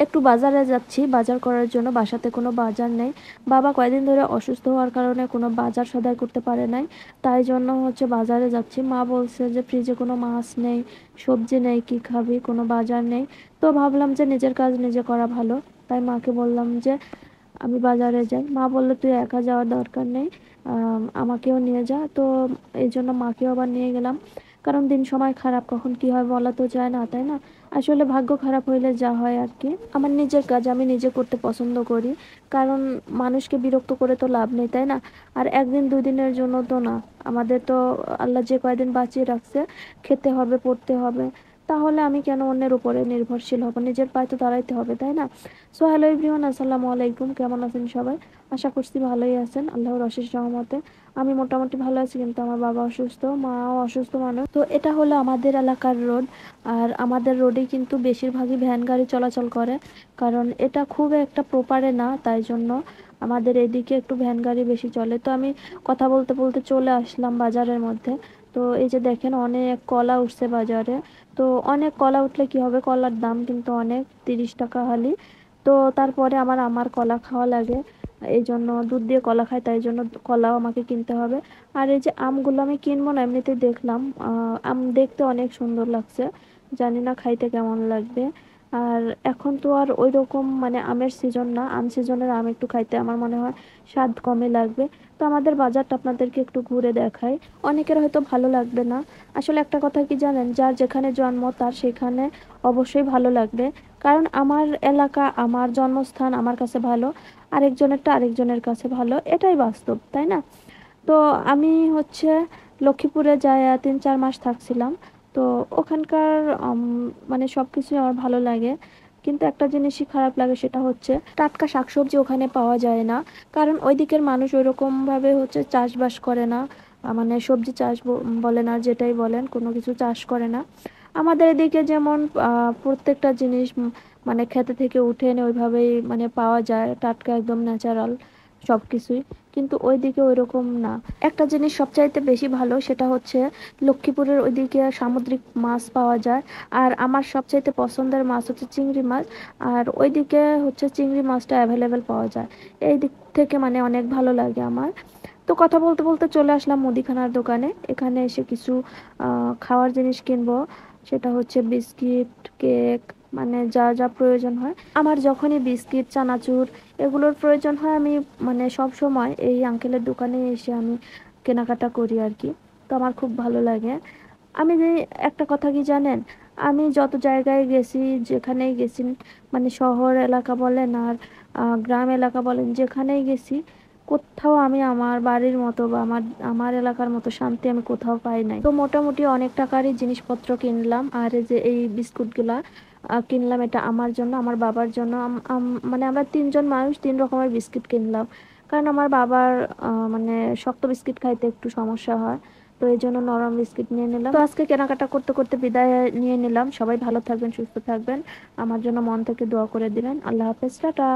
একটু বাজারে যাচ্ছি বাজার করার জন্য, বাসাতে কোনো বাজার নেই। বাবা কয়েকদিন ধরে অসুস্থ হওয়ার কারণে কোনো বাজার সদাই করতে পারে নাই, তাই জন্য হচ্ছে বাজারে যাচ্ছি। মা বলছে যে ফ্রিজে কোনো মাছ নেই, সবজি নেই, কি খাবি, কোনো বাজার নেই। তো ভাবলাম যে নিজের কাজ নিজে করা ভালো, তাই মাকে বললাম যে আমি বাজারে যাই। মা বললো তুই একা যাওয়ার দরকার নেই, আমাকেও নিয়ে যা। তো এই জন্য মাকেও আবার নিয়ে গেলাম, কারণ দিন সময় খারাপ, কখন কি হয় বলা তো যায় না, তাই না? আসলে ভাগ্য খারাপ হইলে যা হয় আর কি। আমার নিজের কাজ আমি নিজে করতে পছন্দ করি, কারণ মানুষকে বিরক্ত করে তো লাভ নেই, তাই না? আর একদিন দুই দিনের জন্য তো না, আমাদের তো আল্লাহ যে কয়দিন বাঁচিয়ে রাখছে, খেতে হবে, পড়তে হবে। তাহলে আমি কেন অন্যের উপরে নির্ভরশীল হব? নিজের পায়ে তো দাঁড়াইতে হবে, তাই না? সো হ্যালো এভরিওয়ান, আসসালামু আলাইকুম। কেমন আছেন সবাই? আশা করছি ভালোই আছেন, আল্লাহর অশেষ রহমতে। আমি মোটামুটি ভালো আছি, কিন্তু আমার বাবা অসুস্থ, মাও অসুস্থ মানুষ। তো এটা হলো আমাদের এলাকার রোড, আর আমাদের রোডে কিন্তু বেশিরভাগই ভ্যান গাড়ি চলাচল করে, কারণ এটা খুব একটা প্রপারে না, তাই জন্য আমাদের এদিকে একটু ভ্যান গাড়ি বেশি চলে। তো আমি কথা বলতে বলতে চলে আসলাম বাজারের মধ্যে। তো এই যে দেখেন অনেক কলা উঠছে বাজারে। তো অনেক কলা উঠলে কি হবে, কলার দাম কিন্তু অনেক, 30 টাকা হালি। তো তারপরে আমার কলা খাওয়া লাগে, এই জন্য দুধ দিয়ে কলা খাই, তাই জন্য কলাও আমাকে কিনতে হবে। আর এই যে আমগুলো আমি কিনবো না, এমনিতেই দেখলাম আম দেখতে অনেক সুন্দর লাগছে, জানি না খাইতে কেমন লাগবে। আর এখন তো আর ওই রকম মানে আমের সিজন না, আম সিজনের আম একটু খাইতে আমার মনে হয় স্বাদ কমে লাগবে। তো আমাদের বাজারটা আপনাদেরকে একটু ঘুরে দেখাই, অনেকের হয়তো ভালো লাগবে না। আসলে একটা কথা কি জানেন, যার যেখানে জন্ম তার সেখানে অবশ্যই ভালো লাগবে, কারণ আমার এলাকা, আমার জন্মস্থান আমার কাছে ভালো, আরেকজনেরটা আরেকজনের কাছে ভালো, এটাই বাস্তব, তাই না? তো আমি হচ্ছে লক্ষ্মীপুরে যায় 3-4 মাস থাকছিলাম। তো ওখানকার মানে সবকিছুই আমার ভালো লাগে, কিন্তু একটা জিনিসই খারাপ লাগে, সেটা হচ্ছে টাটকা শাকসবজি ওখানে পাওয়া যায় না, কারণ ওই দিকের মানুষ ওইরকম ভাবে হচ্ছে চাষবাস করে না। মানে সবজি চাষ বলেন আর যেটাই বলেন, কোনো কিছু চাষ করে না। আমাদের এদিকে যেমন প্রত্যেকটা জিনিস মানে খেতে থেকে উঠে এনে ওইভাবেই মানে পাওয়া যায়, টাটকা একদম ন্যাচারাল সবকিছুই, কিন্তু ওইদিকে ওইরকম না। একটা জিনিস সবচাইতে বেশি ভালো, সেটা হচ্ছে লক্ষ্মীপুরের ওইদিকে সামুদ্রিক মাছ পাওয়া যায়। আর আমার সবচাইতে পছন্দের মাছ হচ্ছে চিংড়ি মাছ, আর ওইদিকে হচ্ছে চিংড়ি মাছটা অ্যাভেলেবেল পাওয়া যায়। এই দিক থেকে মানে অনেক ভালো লাগে আমার। তো কথা বলতে বলতে চলে আসলাম মুদিখানার দোকানে, এখানে এসে কিছু খাওয়ার জিনিস কিনবো। সেটা হচ্ছে বিস্কিট, কেক, মানে যা যা প্রয়োজন হয় আমার, যখনই বিস্কিট, চানাচুর এগুলোর প্রয়োজন হয়, আমি মানে সব সময় এই আঙ্কেলের দোকানে এসে আমি কেনাকাটা করি আর কি। তো আমার খুব ভালো লাগে। আমি যে একটা কথা কি জানেন, আমি যত জায়গায় গেছি, যেখানেই গেছি, মানে শহর এলাকা বলেন আর গ্রাম এলাকা বলেন, যেখানেই গেছি, কোথাও আমি আমার বাড়ির মতো বা আমার আমার এলাকার মতো শান্তি আমি কোথাও পাই নাই। তো মোটামুটি অনেক টাকারই জিনিসপত্র কিনলাম, আর এই যে এই বিস্কুটগুলা কিনলাম, এটা আমার জন্য, আমার বাবার জন্য। মানে আমরা 3 জন মানুষ, 3 রকমের বিস্কিট কিনলাম, কারণ আমার বাবার মানে শক্ত বিস্কিট খাইতে একটু সমস্যা হয়, তো এই জন্য নরম বিস্কিট নিয়ে নিলাম। তো আজকে কেনাকাটা করতে করতে বিদায় নিয়ে নিলাম। সবাই ভালো থাকবেন, সুস্থ থাকবেন, আমার জন্য মন থেকে দোয়া করে দিবেন। আল্লাহ হাফেজ, টাটা।